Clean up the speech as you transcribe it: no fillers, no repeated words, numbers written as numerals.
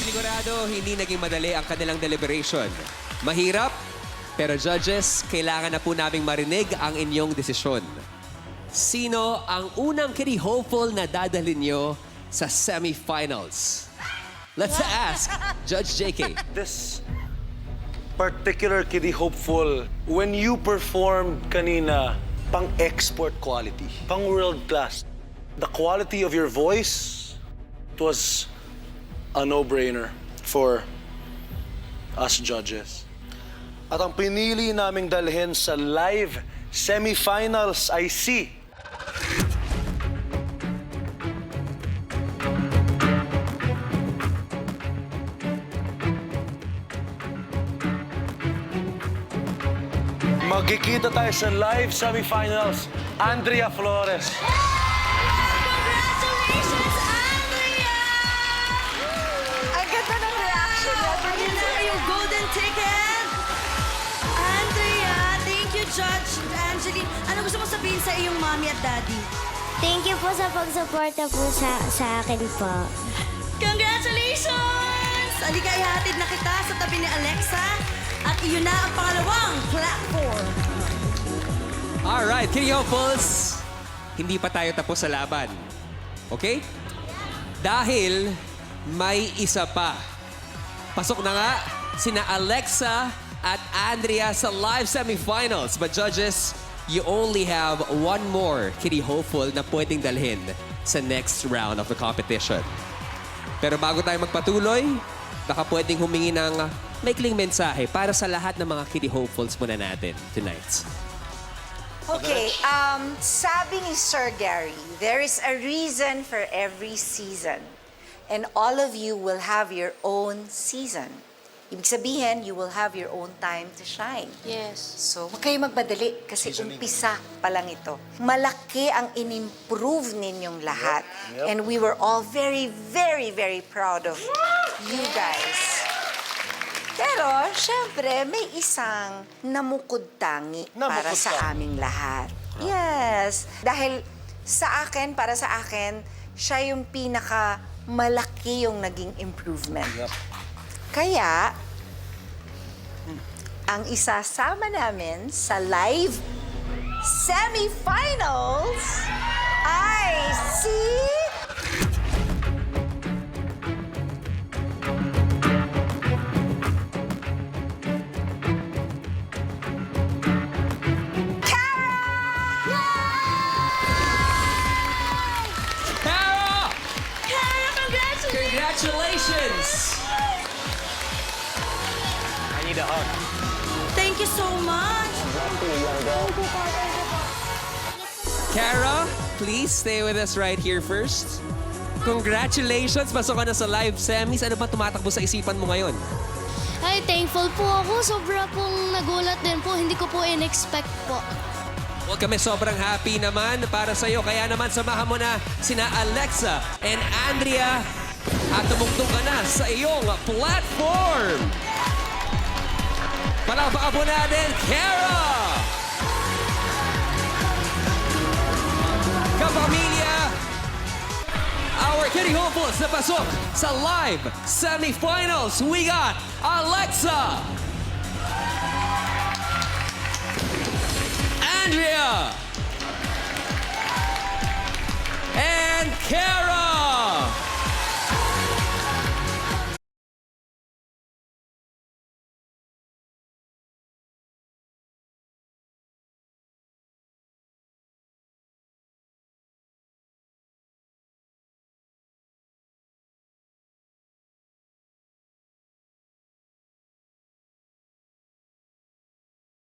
Sinigurado, hindi naging madali ang kanilang deliberation. Mahirap, pero judges, kailangan na po naming marinig ang inyong desisyon. Sino ang unang kitty hopeful na dadalhin nyo sa semifinals? Let's ask Judge JK. This particular Kitty Hopeful, when you performed kanina, pang-export quality, pang-world class, the quality of your voice, it was a no-brainer for us judges. At ang pinili naming dalhin sa live semifinals ay si... Magkikita tayo sa live semifinals, Andrea Flores. Congratulations, Andrea! Ang ganda ng reaction niya. Ayun na yung golden ticket! Andrea, thank you, Judge Angeline. Ano gusto mo sabihin sa iyong mommy at daddy? Thank you po sa pagsuporta po sa akin po. Congratulations! Halika, ihatid na kita sa tabi ni Alexa. At iyon na ang pangalawang platform. Alright, kitty hopefuls, hindi pa tayo tapos sa laban. Okay? Dahil may isa pa. Pasok na nga sina Alexa at Andrea sa live semifinals. But judges, you only have one more kitty hopeful na pwedeng dalhin sa next round of the competition. Pero bago tayo magpatuloy, baka pwedeng humingi ng maikling mensahe para sa lahat ng mga kitty hopefuls muna natin tonight. Okay, sabi ni Sir Gary, there is a reason for every season. And all of you will have your own season. Ibig sabihin, you will have your own time to shine. Yes. So, huwag kayo magmadali kasi umpisa pa lang ito. Malaki ang in-improve ninyong lahat. Yep. And we were all very, very, very proud of you guys. Pero, syempre, may isang namukod-tangi para Namukod-tangi. sa aming lahat. Yes. Dahil sa akin, para sa akin, siya yung pinaka-malaki yung naging improvement. Yep. Kaya, ang isasama namin sa live semifinals ay si... Tara! Kara, congratulations! Congratulations! I need a hug. Thank you so much. Kara, please stay with us right here first. Congratulations! Pasok ka na sa live semis. Ano ba tumatakbo sa isipan mo ngayon? Ay, thankful po ako. Sobra pong nagulat din po. Hindi ko po in-expect po. Well, kami sobrang happy naman para sa'yo. Kaya naman samahan mo na sina Alexa and Andrea at tumugtong ka na sa iyong platform. Palakpakan po natin, Kara! Kapamilya, our kitty hopefuls na pasok sa live semifinals. We got Alexa, Andrea, and Kara.